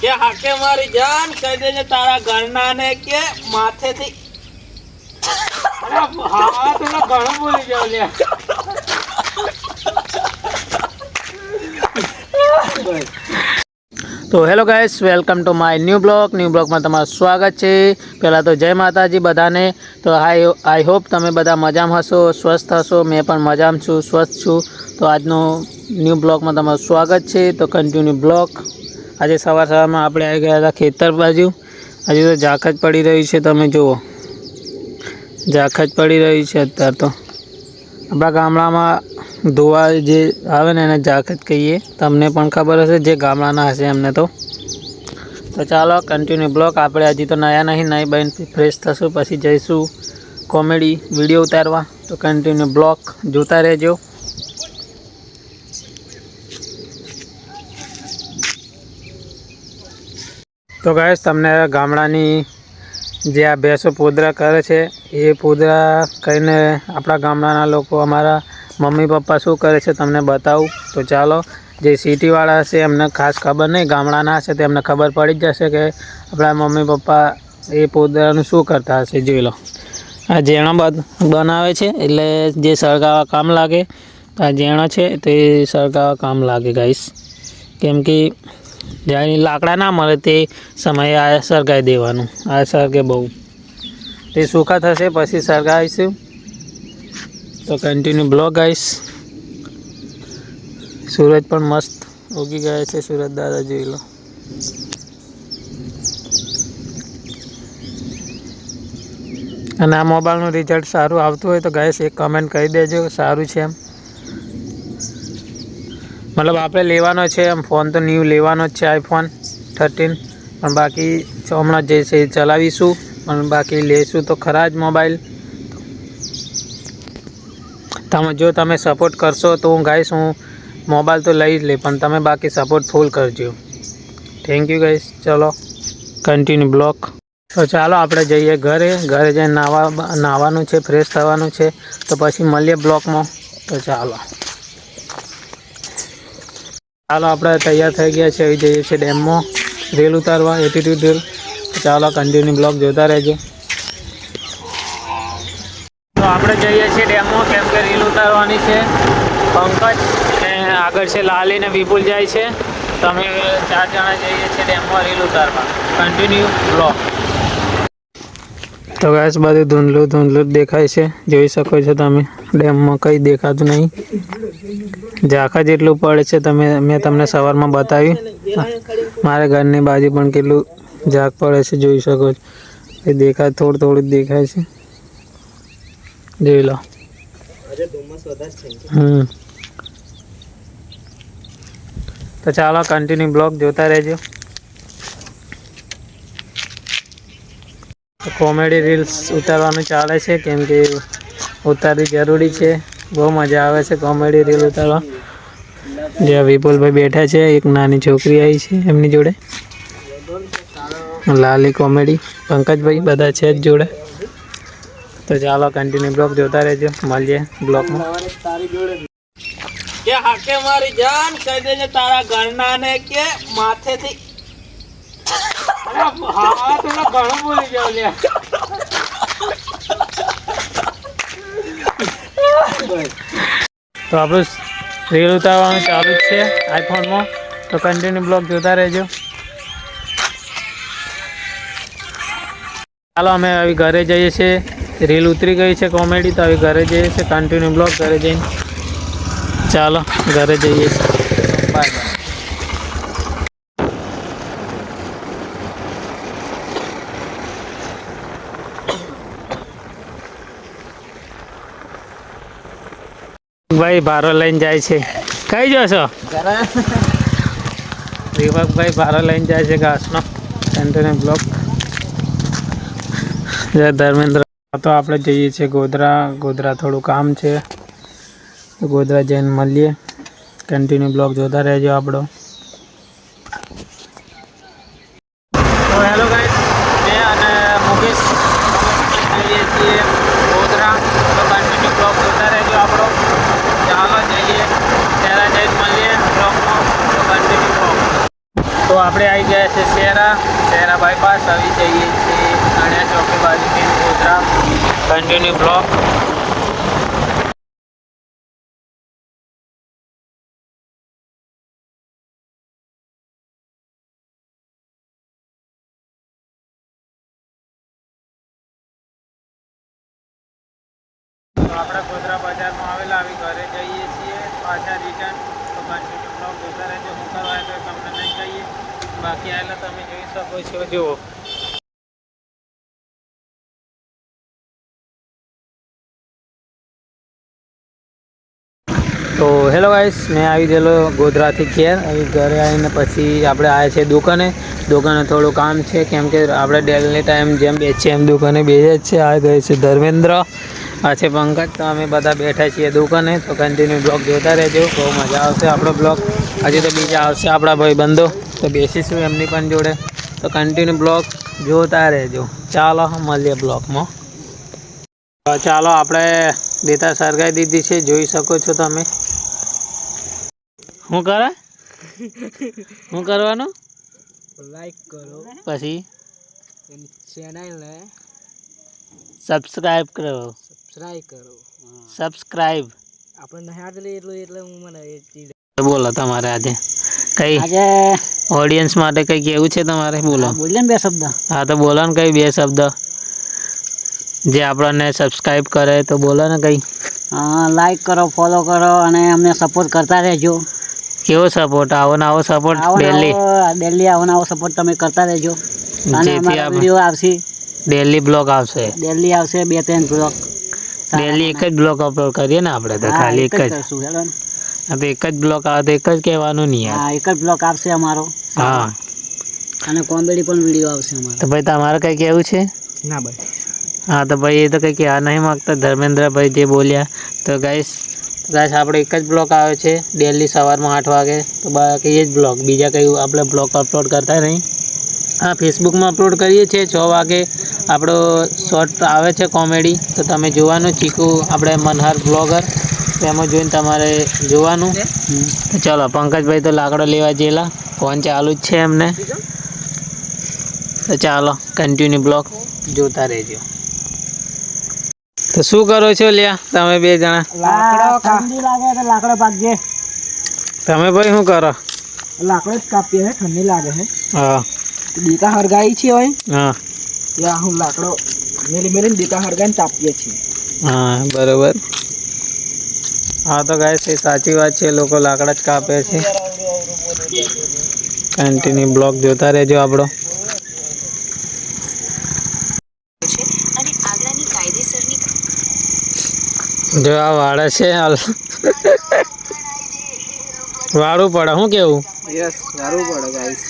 કે હાકે મારી જાન કહી દેજે તારા ઘરના ને કે માથેથી હા તો ઘણું બોલી જાવ લે તો hello guys, welcome to my new બ્લોગમાં તમારું સ્વાગત છે। પહેલાં તો જય માતાજી બધાને। તો આઈ હોપ તમે બધા મજામાં હશો, સ્વસ્થ હશો। મેં પણ મજામાં છું, સ્વસ્થ છું। તો આજનો ન્યૂ બ્લોગમાં તમારું સ્વાગત છે। તો કન્ટિન્યુ બ્લોગ। આજે સવારમાં આપણે આવી ગયા હતા ખેતર બાજુ। હજુ તો ઝાંખ જ પડી રહી છે, તમે જુઓ ઝાંખ જ પડી રહી છે અત્યારે તો। આપણા ગામડામાં ધોવા જે આવે ને એને ઝાંખ જ કહીએ, તમને પણ ખબર હશે જે ગામડાના હશે એમને તો ચાલો કન્ટિન્યુ બ્લોગ। આપણે હજી તો નયા નહીં, નહીં બન ફ્રેશ થશું પછી જઈશું કોમેડી વિડીયો ઉતારવા। તો કન્ટિન્યુ બ્લોગ જોતા રહેજો। તો ગાઈસ, તમને ગામડાની જે આ ભેંસો પોદરા કરે છે એ પોદરા કરીને આપણા ગામડાના લોકો, અમારા મમ્મી પપ્પા શું કરે છે તમને બતાવું। તો ચાલો, જે સિટીવાળા હશે એમને ખાસ ખબર નહીં, ગામડાના હશે તો એમને ખબર પડી જ જશે કે આપણા મમ્મી પપ્પા એ પોદરાનું શું કરતા હશે। જોઈ લો, આ જેણા બનાવે છે એટલે જે સળગાવવા કામ લાગે। આ જેણા છે તો એ સળગાવવા કામ લાગે ગાઈસ, કેમ કે જ્યારે લાકડા ના મળે તે સમયે આ સળગાવી દેવાનું। આ સળગે બહુ, તે સૂકા થશે પછી સળગાવીશું। તો કન્ટિન્યુ બ્લોગ ગાઈસ। સૂરજ પણ મસ્ત ઉગી ગયા છે, સૂરજ દાદા જોઈ લો। અને આ મોબાઈલનું રિઝલ્ટ સારું આવતું હોય તો ગાઈસ એક કમેન્ટ કરી દેજો સારું છે એમ। મતલબ આપણે લેવાનો છે એમ, ફોન તો ન્યૂ લેવાનો જ છે iPhone 13, પણ બાકી હમણાં જે છે એ ચલાવીશું, પણ બાકી લેશું તો ખરા જ મોબાઈલ। જો તમે સપોર્ટ કરશો તો હું ગાઈસ હું મોબાઈલ તો લઈ જ લે, પણ તમે બાકી સપોર્ટ ફૂલ કરજો। Thank you guys. ચલો કન્ટિન્યુ બ્લોગ। તો ચાલો આપણે જઈએ ઘરે જઈને નાહવાનું છે, ફ્રેશ થવાનું છે। તો પછી મળીએ બ્લોગમાં। તો ચાલો આપણે તૈયાર થઈ ગયા છે, આવી જઈએ છીએ ડેમમાં રેલ ઉતારવા, એટીટ્યુડ રેલ। ચાલો કન્ટિન્યુ બ્લોગ જોતા રહેજો। તો આપણે જઈએ છીએ ડેમમાં, કેમ કે રીલ ઉતારવાની છે। પંકજ ને આગળ છે લાલી ને વિપુલ જાય છે, તો અમે 4 જણા જઈએ છીએ ડેમમાં રીલ ઉતારવા। Continue blog. તો ગાઈસ બધું ધૂંધલું જ દેખાય છે, જોઈ શકો છો તમે। ડેમમાં કંઈ દેખાતું નહીં, ઝાંખ જ એટલું પડે છે। મેં તમને સવારમાં બતાવ્યું, મારા ઘરની બાજુ પણ કેટલું ઝાંખ પડે છે, જોઈ શકો છો। એ દેખાય થોડું જ દેખાય છે, જોઈ લો। તો ચાલો કન્ટિન્યુ બ્લોગ જોતા રહેજો। કોમેડી રીલ્સ ઉતારવાનું ચાલે છે, કેમ કે ઉતારવી જરૂરી છે। બહુ મજા આવે છે કોમેડી રીલ ઉતારવા। જ્યાં વિપુલભાઈ બેઠા છે, એક નાની છોકરી આવી છે એમની જોડે, લાલી કોમેડી, પંકજભાઈ બધા છે જ જોડે। તો ચાલો કન્ટિન્યુ બ્લોગ જોતા રહેજો, મળીએ બ્લોગમાં। કે હાકે મારી જાન કહી દેજે તારા ઘરના ને કે માથેથી હા તો ઘણું બોલી જાવ લે તો આપણું રીલ ઉતારવાનું ચાલુ જ છે આઈફોનમાં। તો કન્ટિન્યુ બ્લોગ જોતા રહેજો। ચાલો અમે હવે ઘરે જઈએ છીએ, રીલ ઉતરી ગઈ છે કોમેડી, તો હવે ઘરે જઈએ છીએ કન્ટિન્યુ બ્લોગ ઘરે જઈને। ચાલો ઘરે જઈએ છીએ, બાય બાય। ભાઈ ભારો લઈને જાય છે, કઈ જશો? દીપકભાઈ ભારો લઈને જાય છે ઘાસનો। Continue blog. જય ધર્મેન્દ્ર। તો આપણે જઈએ છીએ ગોધરા થોડું કામ છે, તો ગોધરા જઈને મળીએ। કન્ટિન્યુ બ્લોગ જોતા રહેજો આપણો। તો હેલો ગાઈસ, મેં અને મુકેશ જઈએ છીએ ગોધરા। તો કન્ટિન્યુ બ્લોગ જોતા રહેજો આપણો। ચાલો જઈએ, ત્યારે જઈને મળીએ બ્લોગમાં। તો કન્ટિન્યુ બ્લોગ। તો આપણે આવી ગયા છે શહેરા બાયપાસ આવી જઈએ છીએ અણ્યા ચોકી બાજુથી ગોધરા કન્ટિન્યુ બ્લોક. આપણે ગોધરા બજારમાં આવેલા આવી ઘરે જઈએ છીએ પાછા રિટર્ન. તો કન્ટિન્યુ બ્લોગ જોતા રહેજો. શું કરવા તો તમને નહીં કહીએ, બાકી આવેલા તમે જોઈ શકો છો. જુઓ તો હેલો ગાઈસ, મેં આવી ગયેલો ગોધરાથી ઘેર. આવી ઘરે આવીને પછી આપણે આવ્યા છે દુકાને થોડું કામ છે, કેમ કે આપણે ડેલી ટાઈમ જેમ બેસીએ એમ દુકાને બેસીએ જ છે. આ ગਏ છે ધર્મેન્દ્ર, આ છે પંકજ. તો અમે બધા બેઠા છીએ દુકાને. તો કન્ટિન્યુ બ્લોગ જોતા રહેજો, બહુ મજા આવશે આપણો બ્લોગ. હજી તો બીજા આવશે આપણા ભાઈબંધો, તો બેસીશું એમની પણ જોડે. તો કન્ટિન્યુ બ્લોગ જોતા રહેજો. ચાલો મળીએ બ્લોગમાં. ચાલો, આપણે દેતા સળગાવી દીધી છે, જોઈ શકો છો તમે. શું કરે? શું કરવાનું? લાઈક કરો, પછી ચેનલને સબસ્ક્રાઇબ કરો. સબસ્ક્રાઇબ આપણે નહીં આટલી એટલે હું મને બોલો. તમારે આજે ઓડિયન્સ માટે કઈ કેવું છે તમારે? બોલો. બોલીએ ને 2 શબ્દ. હા તો બોલો ને કઈ 2 શબ્દ જે આપણને સબસ્ક્રાઇબ કરે. તો બોલો ને કઈ. લાઈક કરો, ફોલો કરો અને અમને સપોર્ટ કરતા રહેજો. કેવો સપોર્ટ? આવો ને આવો સપોર્ટ ડેલી આવો સપોર્ટ તમે કરતા રહેજો. અને અમારા વિડીયો આવશે, ડેલી બ્લોગ આવશે. ડેલી આવશે 2-3 બ્લોગ. ડેલી એક જ બ્લોગ અપલોડ કરીએ ને આપણે. તો ખાલી એક જ કરશું. હેલો ને, તો એક જ બ્લોગ આવે તો એક જ કહેવાનું નહીં યાર. હા, એક જ બ્લોગ આવશે અમારો. હા, અને કોમેડી પણ વિડીયો આવશે અમારો. તો ભાઈ તમારે કઈ કેવું છે? ના ભાઈ. હા તો ભાઈ એ તો કંઈ કહેવા નહીં માગતા ધર્મેન્દ્રભાઈ જે બોલ્યા. તો ગાઈસ આપણે એક જ બ્લોગ આવે છે ડેલી સવારમાં 8 વાગે. તો બાકી એ જ બ્લોગ, બીજા કંઈ આપણે બ્લોગ અપલોડ કરતા નહીં. હા, ફેસબુકમાં અપલોડ કરીએ છીએ 6 વાગે. આપણો શોર્ટ આવે છે કોમેડી, તો તમે જોવાનું. ચીકુ આપણે મનહર બ્લોગર, એમાં જોઈને તમારે જોવાનું. તો ચાલો, પંકજભાઈ તો લાકડો લેવા ગયેલા, ફોન ચાલુ જ છે એમને. તો ચાલો કન્ટિન્યુ બ્લોગ જોતા રહેજો. તો શું કરો છો લ્યા તમે 2 જણા? લાકડો ઠંડી લાગે તો લાકડો ભાગજે. તમે ભાઈ શું કરો? લાકડો જ કાપીએ છે, ઠંડી લાગે છે. હા, દીકા હરગાઈ છે હોય. હા, ત્યાં હું લાકડો મેલી દીકા હરગાઈને તાપીએ છીએ. હા, બરોબર. હા તો ગાઈસ એ સાચી વાત છે, લોકો લાકડા જ કાપે છે. કન્ટિન્યુ બ્લોગ જોતા રહેજો આપણો. જો આ વાળા છે હાલ વાળું પડે. શું કેવું? યસ, સારું પડે ગાઈસ.